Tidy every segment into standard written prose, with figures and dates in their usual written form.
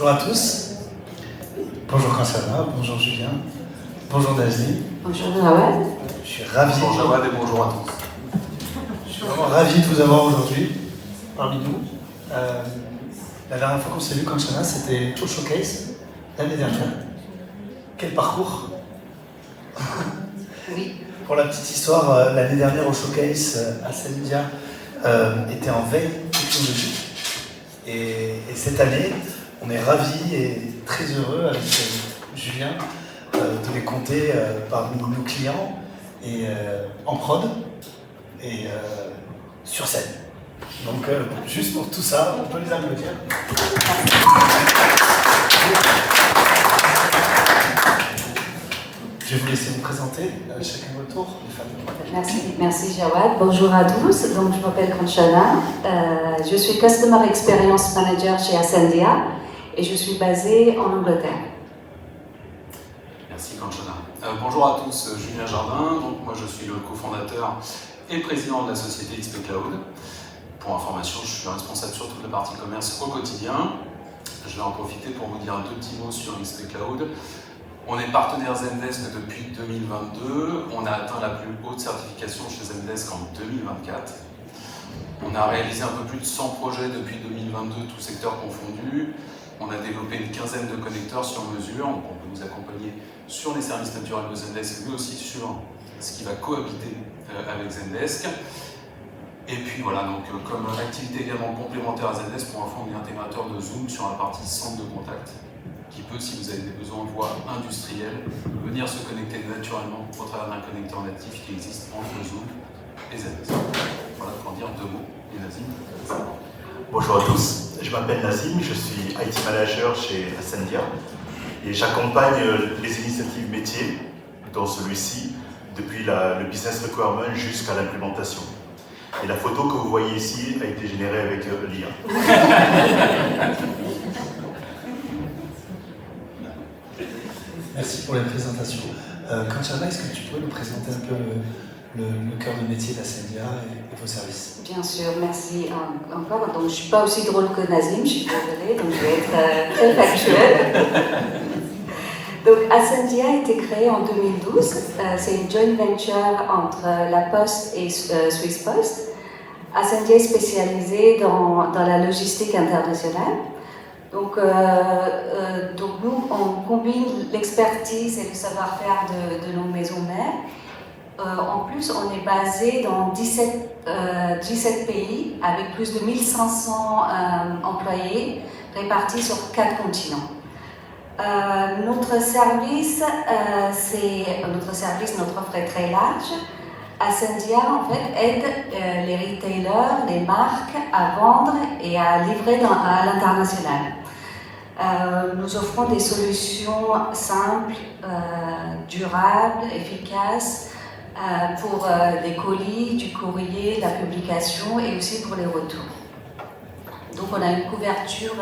Bonjour à tous. Bonjour Kancana, bonjour Julien, bonjour Nazim. Bonjour Jawad. Je suis ravi. Bonjour Jawad et bonjour à tous. Je suis vraiment ravi de vous avoir aujourd'hui parmi nous. La dernière fois qu'on s'est vu Kancana, c'était au Showcase l'année dernière. Quel parcours. Oui. Pour la petite histoire, l'année dernière au Showcase, Ascendia était en veille technologique. Et cette année, on est ravis et très heureux avec Julien de les compter parmi nos clients et en prod et sur scène. Donc juste pour tout ça, on peut les applaudir. Je vais vous laisser vous présenter chacun votre tour. Merci Jawad. Bonjour à tous. Donc, je m'appelle Kancana. Je suis Customer Experience Manager chez Ascendia et je suis basée en Angleterre. Merci Kancana. Bonjour à tous, Julien Jardin. Donc, moi, je suis le cofondateur et président de la société XP Cloud. Pour information, je suis responsable sur toute la partie commerce au quotidien. Je vais en profiter pour vous dire deux petits mots sur XP Cloud. On est partenaire Zendesk depuis 2022. On a atteint la plus haute certification chez Zendesk en 2024. On a réalisé un peu plus de 100 projets depuis 2022, tous secteurs confondus. On a développé une quinzaine de connecteurs sur mesure. Donc on peut vous accompagner sur les services naturels de Zendesk, mais aussi sur ce qui va cohabiter avec Zendesk. Et puis voilà, donc comme activité également complémentaire à Zendesk, pour info, on est intégrateur de Zoom sur la partie centre de contact, qui peut, si vous avez des besoins de voix industriels, venir se connecter naturellement au travers d'un connecteur natif qui existe entre Zoom et Zendesk. Voilà pour en dire deux mots. Et Nazim. Bonjour à tous, je m'appelle Nazim, je suis IT Manager chez Ascendia et j'accompagne les initiatives métiers, dont celui-ci, depuis le business requirement jusqu'à l'implémentation. Et la photo que vous voyez ici a été générée avec l'IA. Merci pour la présentation. Kancana, est-ce que tu peux nous présenter un peu le cœur de métier d'Ascendia et vos services? Bien sûr, merci encore. Donc, je ne suis pas aussi drôle que Nazim, je suis désolée, donc je vais être très factuelle. Donc, Ascendia a été créé en 2012. C'est une joint venture entre La Poste et Swiss Post. Ascendia est spécialisé dans la logistique internationale. Donc nous, on combine l'expertise et le savoir-faire de nos maisons mères. En plus, on est basé dans 17 pays avec plus de 1500 employés répartis sur 4 continents. Notre offre est très large. Ascendia, en fait, aide les retailers, les marques à vendre et à livrer à l'international. Nous offrons des solutions simples, durables, efficaces pour des colis, du courrier, la publication et aussi pour les retours. Donc on a une couverture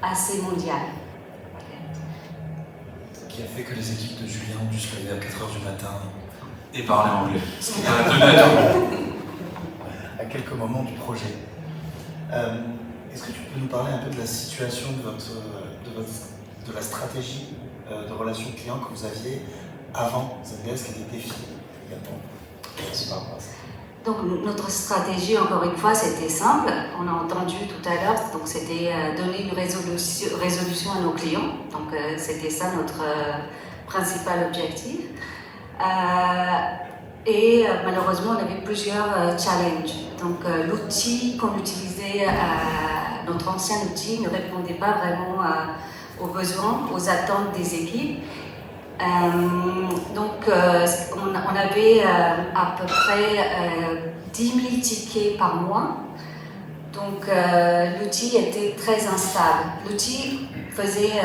assez mondiale. Qui a fait que les équipes de Julien ont dû se lever à 4h du matin. Et parler anglais. Ce qui est un peu naturel. À quelques moments du projet. Est-ce que tu peux nous parler un peu de la situation de la stratégie de relation client que vous aviez avant Zendesk et des défis également? Merci par rapport à ça. Donc notre stratégie, encore une fois, c'était simple. On a entendu tout à l'heure, donc c'était donner une résolution à nos clients. Donc c'était ça notre principal objectif. Et malheureusement, on avait plusieurs challenges. Donc l'outil qu'on utilisait, notre ancien outil, ne répondait pas vraiment aux besoins, aux attentes des équipes. Donc on avait à peu près 10 000 tickets par mois. Donc l'outil était très instable. L'outil faisait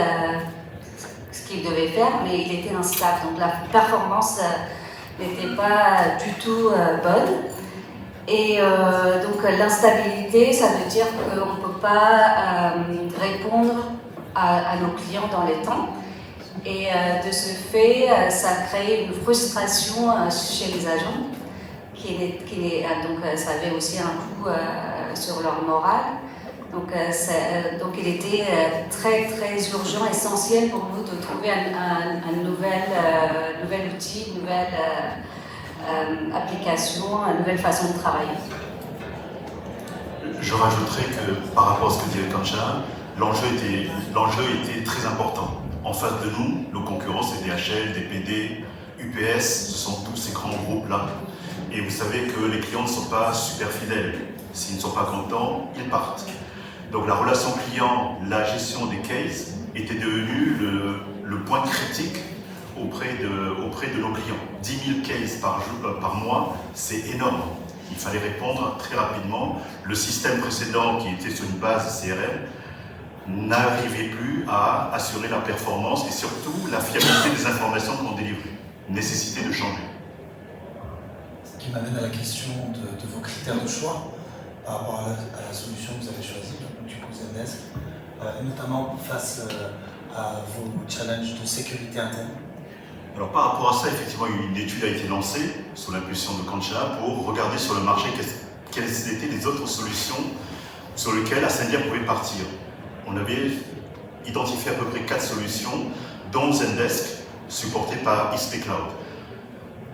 ce qu'il devait faire, mais il était instable. Donc la performance n'était pas du tout bonne. Et donc l'instabilité, ça veut dire qu'on ne peut pas répondre à nos clients dans les temps. Et de ce fait, ça crée une frustration chez les agents, donc ça avait aussi un coup sur leur morale. Donc il était très très urgent, essentiel pour nous de trouver un nouvel outil, une nouvelle application, une nouvelle façon de travailler. Je rajouterais que par rapport à ce que disait Kancha, l'enjeu était très important. En face de nous, nos concurrents, c'est DHL, DPD, UPS, ce sont tous ces grands groupes-là. Et vous savez que les clients ne sont pas super fidèles. S'ils ne sont pas contents, ils partent. Donc la relation client, la gestion des cases était devenue le point critique auprès de nos clients. 10 000 cases par mois, c'est énorme. Il fallait répondre très rapidement. Le système précédent, qui était sur une base CRM, n'arrivait plus à assurer la performance et surtout la fiabilité des informations qu'on délivrait. Nécessité de changer. Ce qui m'amène à la question de vos critères de choix par rapport à la solution que vous avez choisie, donc du coup Zendesk, notamment face à vos challenges de sécurité interne. Alors par rapport à ça, effectivement, une étude a été lancée sous l'impulsion de Kancha pour regarder sur le marché quelles étaient les autres solutions sur lesquelles Ascendia pouvait partir. On avait identifié à peu près 4 solutions, dont Zendesk, supporté par XP Cloud.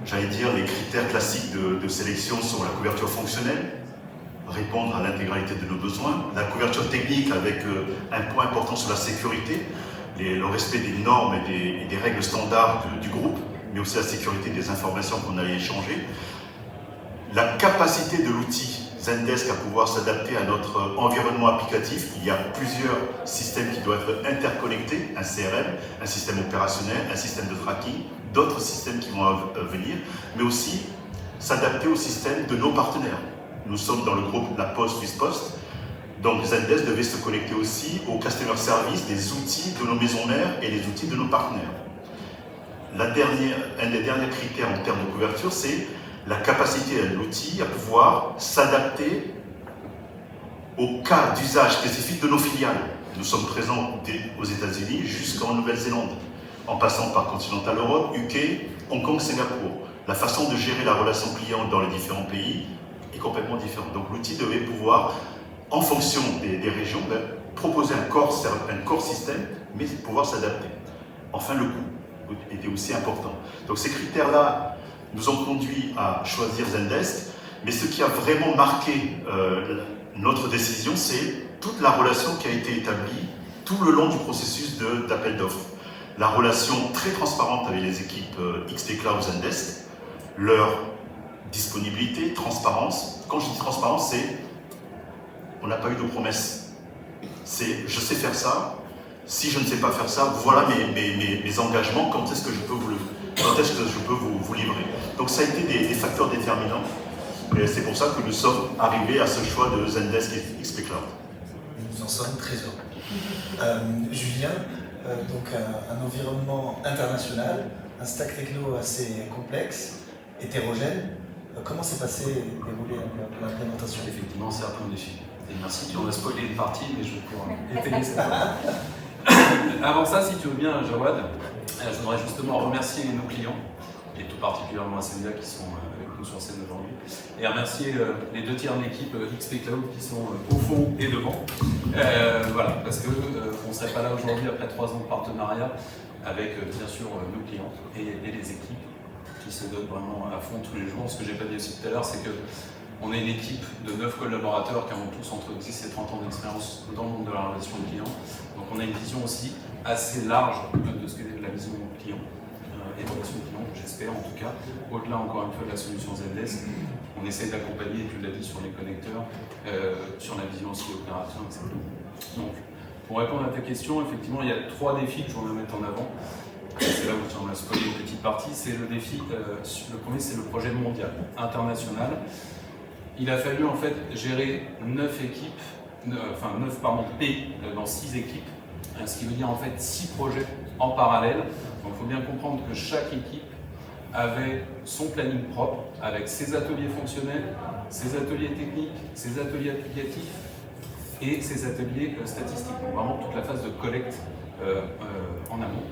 J'allais dire les critères classiques de sélection sont la couverture fonctionnelle, répondre à l'intégralité de nos besoins, la couverture technique avec un point important sur la sécurité, le respect des normes et des règles standards du groupe, mais aussi la sécurité des informations qu'on allait échanger, la capacité de l'outil Zendesk à pouvoir s'adapter à notre environnement applicatif. Il y a plusieurs systèmes qui doivent être interconnectés, un CRM, un système opérationnel, un système de tracking, d'autres systèmes qui vont venir, mais aussi s'adapter au système de nos partenaires. Nous sommes dans le groupe La Poste, Suisse Post, donc Zendesk devait se connecter aussi au customer service des outils de nos maisons mères et les outils de nos partenaires. Un des derniers critères en termes de couverture, c'est la capacité de l'outil à pouvoir s'adapter au cas d'usage spécifique de nos filiales. Nous sommes présents aux États-Unis jusqu'en Nouvelle-Zélande, en passant par Continental Europe, UK, Hong Kong, Singapour. La façon de gérer la relation client dans les différents pays est complètement différente. Donc l'outil devait pouvoir, en fonction des régions, proposer un core système, mais pouvoir s'adapter. Enfin, le coût était aussi important. Donc ces critères-là nous ont conduit à choisir Zendesk, mais ce qui a vraiment marqué notre décision, c'est toute la relation qui a été établie tout le long du processus d'appel d'offres. La relation très transparente avec les équipes XP Cloud Zendesk, leur disponibilité, transparence. Quand je dis transparence, c'est on n'a pas eu de promesse. C'est je sais faire ça, si je ne sais pas faire ça, voilà mes engagements, quand est-ce que je peux vous livrer. Donc ça a été des facteurs déterminants. Et c'est pour ça que nous sommes arrivés à ce choix de Zendesk et XP Cloud. Nous en sommes très heureux. Julien, donc un environnement international, un stack techno assez complexe, hétérogène. Comment s'est passé déroulé l'implémentation? Effectivement, c'est un peu un défi. Et merci, tu en as spoilé une partie, mais je vais pouvoir étayer cette partie. Avant ça, si tu veux bien, Jawad, je voudrais justement remercier nos clients, et tout particulièrement Ascendia qui sont avec nous sur scène aujourd'hui, et remercier les 2 tiers de l'équipe XP Cloud qui sont au fond et devant. Voilà, parce qu'on ne serait pas là aujourd'hui après 3 ans de partenariat avec bien sûr nos clients et les équipes qui se donnent vraiment à fond tous les jours. Ce que j'ai pas dit aussi tout à l'heure, c'est qu'on est une équipe de 9 collaborateurs qui ont tous entre 10 et 30 ans d'expérience dans le monde de la relation client. Donc on a une vision aussi assez large de ce qu'est la vision client et de relation client, j'espère en tout cas. Au-delà encore une fois de la solution Zendesk, on essaie d'accompagner, tu l'as dit, sur les connecteurs, sur la vision aussi opération, etc. Donc pour répondre à ta question, effectivement il y a 3 défis que je voudrais mettre en avant. C'est là où on a spoilé une petite partie, c'est le défi, le premier c'est le projet mondial, international. Il a fallu en fait gérer 9 pays dans 6 équipes, ce qui veut dire en fait 6 projets en parallèle. Donc il faut bien comprendre que chaque équipe avait son planning propre, avec ses ateliers fonctionnels, ses ateliers techniques, ses ateliers applicatifs et ses ateliers statistiques. Donc vraiment toute la phase de collecte en amont.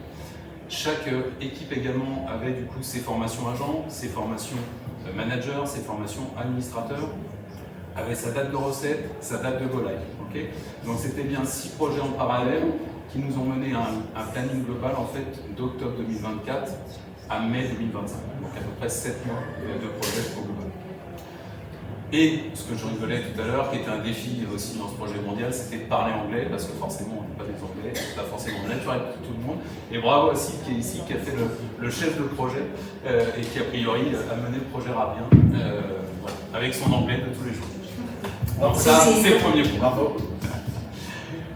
Chaque équipe également avait du coup ses formations agents, ses formations managers, ses formations administrateurs. avait sa date de recette, sa date de go live. Okay, donc c'était bien 6 projets en parallèle qui nous ont mené à un planning global en fait d'octobre 2024 à mai 2025. Donc à peu près 7 mois de projet au global. Et ce que je rigolais tout à l'heure, qui était un défi aussi dans ce projet mondial, c'était de parler anglais, parce que forcément on n'est pas des anglais, c'est pas forcément naturel pour tout le monde. Et bravo à Sid qui est ici, qui a fait le chef de projet et qui a priori a mené le projet Rabien voilà, avec son anglais de tous les jours. Donc ça, c'est le premier point. Bravo.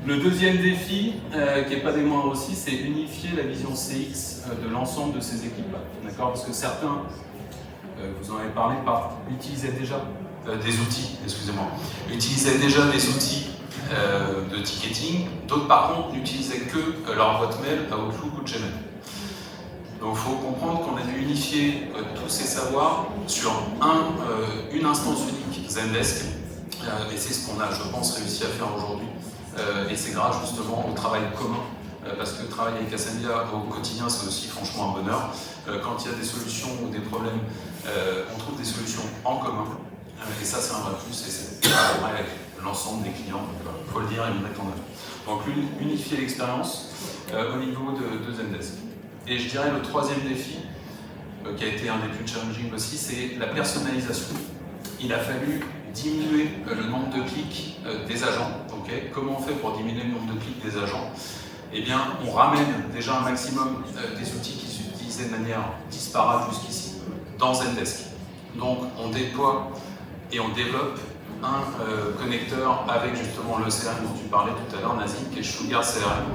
Le deuxième défi, qui n'est pas des moindres aussi, c'est unifier la vision CX de l'ensemble de ces équipes-là. D'accord ? Parce que certains, vous en avez parlé, utilisaient déjà des outils, excusez-moi, utilisaient déjà des outils de ticketing, d'autres par contre n'utilisaient que leur boîte mail à Outlook ou Gmail. Donc il faut comprendre qu'on a dû unifier tous ces savoirs sur une instance unique Zendesk, et c'est ce qu'on a, je pense, réussi à faire aujourd'hui. Et c'est grâce justement au travail commun, parce que travailler avec Ascendia au quotidien, c'est aussi franchement un bonheur. Quand il y a des solutions ou des problèmes, on trouve des solutions en commun. Et ça, c'est un vrai plus, et c'est vrai avec l'ensemble des clients, il faut le dire et le mettre en œuvre. Donc unifier l'expérience au niveau de Zendesk. Et je dirais le troisième défi, qui a été un des plus challenging aussi, c'est la personnalisation. Il a fallu diminuer le nombre de clics des agents. Okay. Comment on fait pour diminuer le nombre de clics des agents? Eh bien, on ramène déjà un maximum des outils qui s'utilisaient de manière disparate jusqu'ici dans Zendesk. Donc, on déploie et on développe un connecteur avec justement le CRM dont tu parlais tout à l'heure, Nazim, qui est Sugar CRM.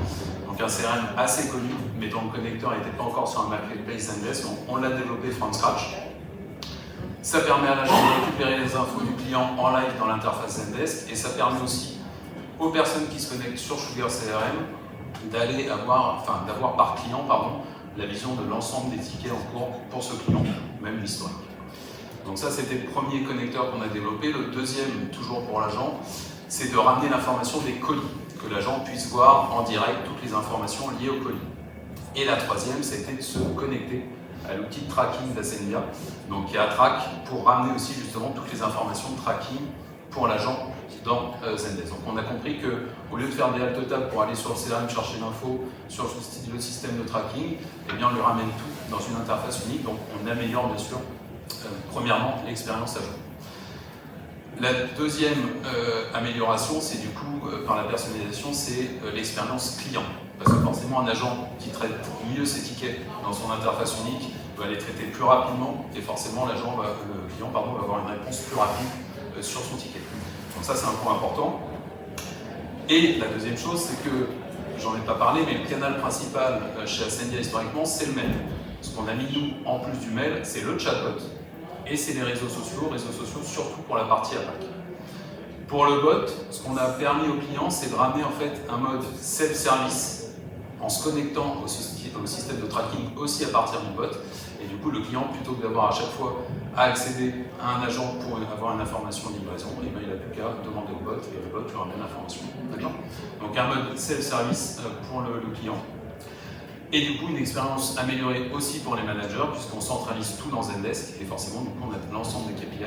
Donc, un CRM assez connu, mais dont le connecteur n'était pas encore sur un marketplace Zendesk. Donc, on l'a développé from scratch. Ça permet à l'agent de récupérer les infos du client en live dans l'interface Zendesk, et ça permet aussi aux personnes qui se connectent sur Sugar CRM d'avoir par client la vision de l'ensemble des tickets en cours pour ce client, même l'historique. Donc ça, c'était le premier connecteur qu'on a développé. Le deuxième, toujours pour l'agent, c'est de ramener l'information des colis, que l'agent puisse voir en direct toutes les informations liées au colis. Et la troisième, c'était de se connecter à l'outil de tracking d'Ascendia, donc qui est Attrack, pour ramener aussi justement toutes les informations de tracking pour l'agent dans Zendesk. Donc on a compris qu'au lieu de faire des haltes-tables pour aller sur le CRM chercher l'info sur le système de tracking, eh bien on lui ramène tout dans une interface unique, donc on améliore bien sûr premièrement l'expérience agent. La deuxième amélioration, c'est du coup par la personnalisation, c'est l'expérience client. Parce que forcément, un agent qui traite mieux ses tickets dans son interface unique va les traiter plus rapidement, et forcément, le client va avoir une réponse plus rapide sur son ticket. Donc ça, c'est un point important. Et la deuxième chose, c'est que, j'en ai pas parlé, mais le canal principal chez Ascendia historiquement, c'est le mail. Ce qu'on a mis nous, en plus du mail, c'est le chatbot, et c'est les réseaux sociaux surtout pour la partie attaque. Pour le bot, ce qu'on a permis aux clients, c'est de ramener en fait un mode self-service en se connectant au système de tracking aussi à partir du bot. Et du coup, le client, plutôt que d'avoir à chaque fois à accéder à un agent pour avoir une information de livraison, il n'a plus qu'à demander au bot et le bot lui ramène l'information. Donc un mode self-service pour le client. Et du coup, une expérience améliorée aussi pour les managers, puisqu'on centralise tout dans Zendesk. Et forcément, du coup, on a l'ensemble des KPI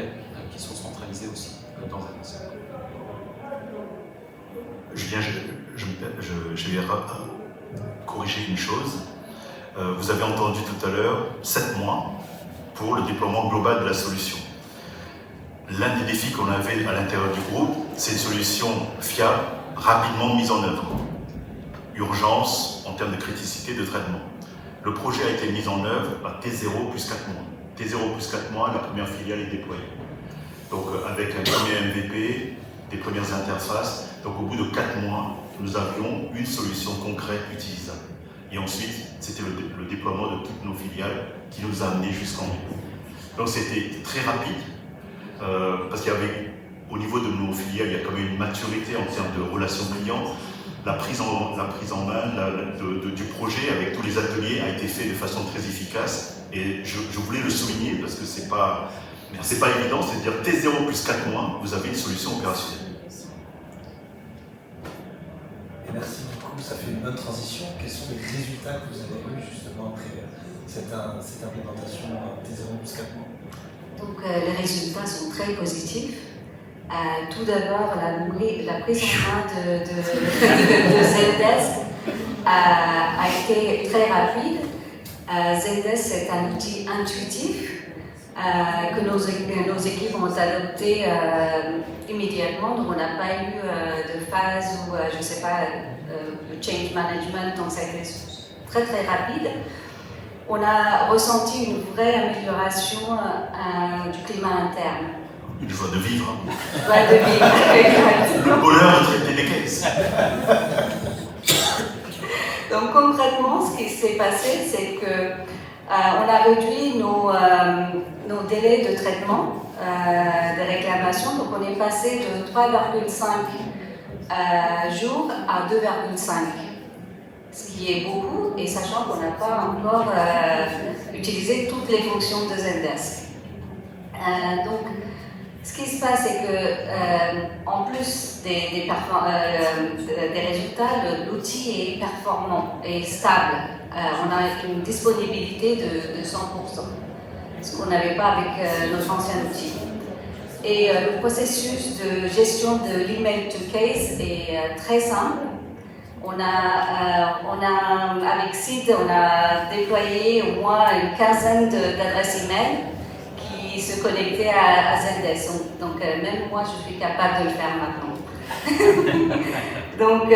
qui sont centralisés aussi dans Zendesk. Je vais corriger une chose. Vous avez entendu tout à l'heure 7 mois pour le déploiement global de la solution. L'un des défis qu'on avait à l'intérieur du groupe, c'est une solution fiable, rapidement mise en œuvre. Urgence en termes de criticité de traitement. Le projet a été mis en œuvre à T0 plus 4 mois. T0 plus 4 mois, la première filiale est déployée. Donc avec un premier MVP, des premières interfaces. Donc au bout de 4 mois, nous avions une solution concrète utilisable. Et ensuite, c'était le déploiement de toutes nos filiales qui nous a amenés jusqu'en mai. Donc c'était très rapide, parce qu'il y avait, au niveau de nos filiales, il y a quand même une maturité en termes de relations clients. La prise en main du projet avec tous les ateliers a été fait de façon très efficace. Et je voulais le souligner parce que c'est pas évident, c'est-à-dire T0 plus 4 mois, vous avez une solution opérationnelle. Et merci beaucoup, ça fait une bonne transition. Quels sont les résultats que vous avez eus justement après cette implémentation T0 plus 4 mois? Donc les résultats sont très positifs. Tout d'abord, la prise en main de Zendesk a été très rapide. Zendesk est un outil intuitif que nos équipes ont adopté immédiatement. Donc on n'a pas eu de phase où, je ne sais pas, le change management, donc ça a été très très rapide. On a ressenti une vraie amélioration du climat interne. Une joie de vivre. Joie de vivre, exactement. Le bonheur de traiter les caisses. Donc concrètement, ce qui s'est passé, c'est que on a réduit nos délais de traitement des réclamations. Donc on est passé de 3,5 jours à 2,5. Ce qui est beaucoup, et sachant qu'on n'a pas encore utilisé toutes les fonctions de Zendesk. Donc, ce qui se passe, c'est que, en plus des résultats, l'outil est performant et stable. On a une disponibilité de 100%, ce qu'on n'avait pas avec notre ancien outil. Et le processus de gestion de l'email to case est très simple. Avec Sid, on a déployé au moins une quinzaine d'adresses email qui se connectaient à Zendesk. Donc même moi, je suis capable de le faire maintenant. Donc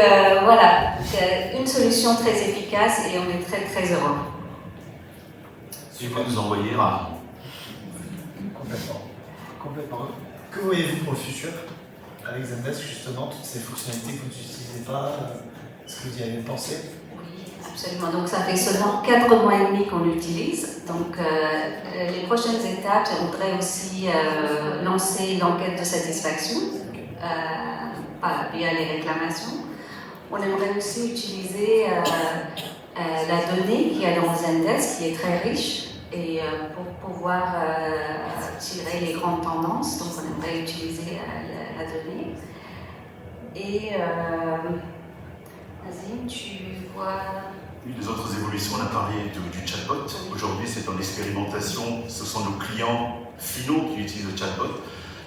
voilà, c'est une solution très efficace et on est très très heureux. Tu peux nous envoyer à... Complètement. Que voyez-vous pour le futur avec Zendesk, justement, toutes ces fonctionnalités que vous n'utilisez pas? Est-ce que vous y avez pensé? Oui, absolument. Donc ça fait seulement 4 mois et demi qu'on l'utilise. Donc les prochaines étapes, je voudrais aussi lancer l'enquête de satisfaction via les réclamations. On aimerait aussi utiliser la donnée qu'il y a dans Zendesk, qui est très riche, et pour pouvoir tirer les grandes tendances. Donc on aimerait utiliser la donnée. Et Nazim, tu vois... Les autres évolutions, on a parlé du chatbot. Aujourd'hui, c'est en expérimentation. Ce sont nos clients finaux qui utilisent le chatbot.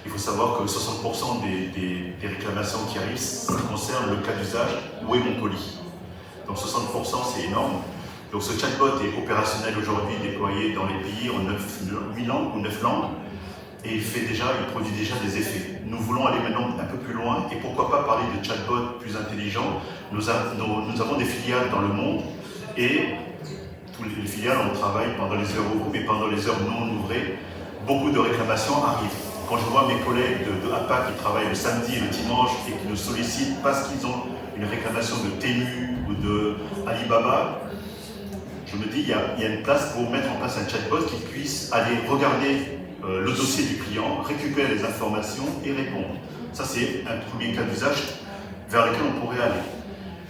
Il faut savoir que 60% des réclamations qui arrivent, ça concerne le cas d'usage « Où est mon colis ?» Donc 60%, c'est énorme. Donc ce chatbot est opérationnel aujourd'hui, déployé dans les pays en 8 langues ou 9 langues. Et il produit déjà des effets. Nous voulons aller maintenant un peu plus loin. Et pourquoi pas parler de chatbot plus intelligent? Nous avons des filiales dans le monde. Et toutes les filiales, on travaille pendant les heures ouvrées, mais pendant les heures non ouvrées, beaucoup de réclamations arrivent. Quand je vois mes collègues de APA qui travaillent le samedi et le dimanche et qui nous sollicitent parce qu'ils ont une réclamation de Temu ou de Alibaba, je me dis qu'il y a une place pour mettre en place un chatbot qui puisse aller regarder le dossier du client, récupérer les informations et répondre. Ça, c'est un premier cas d'usage vers lequel on pourrait aller.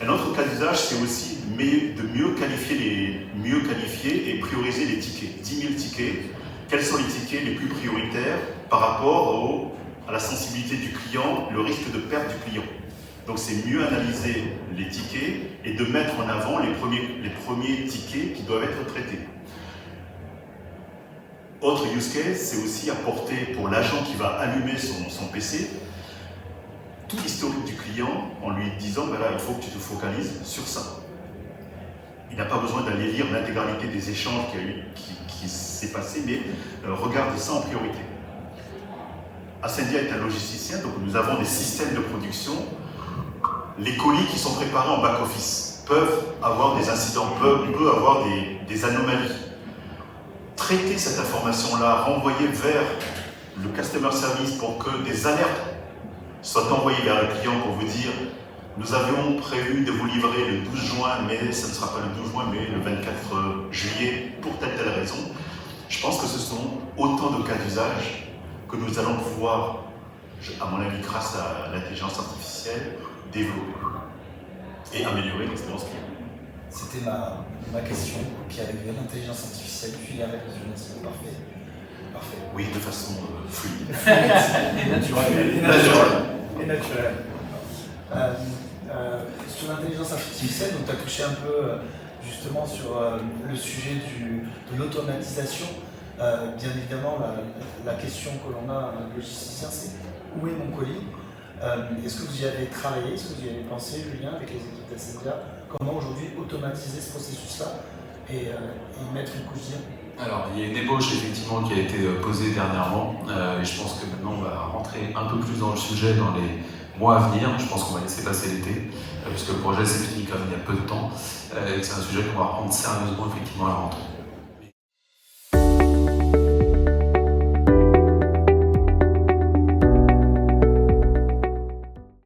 Un autre cas d'usage, c'est aussi de mieux qualifier et prioriser les tickets. 10 000 tickets. Quels sont les tickets les plus prioritaires par rapport à la sensibilité du client, le risque de perte du client. Donc c'est mieux analyser les tickets et de mettre en avant les premiers tickets qui doivent être traités. Autre use case, c'est aussi apporter pour l'agent qui va allumer son PC tout l'historique du client en lui disant ben là, il faut que tu te focalises sur ça. Il n'a pas besoin d'aller lire l'intégralité des échanges qui s'est passé, mais regarde ça en priorité. Ascendia est un logisticien, donc nous avons des systèmes de production. Les colis qui sont préparés en back-office peuvent avoir des incidents, peuvent avoir des anomalies. Traiter cette information-là, renvoyer vers le customer service pour que des alertes soient envoyées vers le client pour vous dire nous avions prévu de vous livrer le 12 juin, mais ce ne sera pas le 12 juin, mais le 24 juillet pour telle raison. Je pense que ce sont autant de cas d'usage que nous allons pouvoir, à mon avis, grâce à l'intelligence artificielle, développer et améliorer l'expérience client. C'était ma question qui arrivait, l'intelligence artificielle, puis la révision. Parfait. Oui, de façon fluide. Et naturelle. Sur l'intelligence artificielle, tu as touché un peu justement sur le sujet de l'automatisation. Bien évidemment, la question que l'on a, un logisticien, c'est où est mon colis. Est-ce que vous y avez travaillé, est-ce que vous y avez pensé, Julien, avec les équipes d'Ascendia? Comment aujourd'hui automatiser ce processus-là et y mettre une couche d'IA? Alors, il y a une ébauche effectivement qui a été posée dernièrement, et je pense que maintenant on va rentrer un peu plus dans le sujet dans les mois à venir. Je pense qu'on va laisser passer l'été, puisque le projet s'est fini comme il y a peu de temps, et que c'est un sujet qu'on va prendre sérieusement effectivement à la rentrée.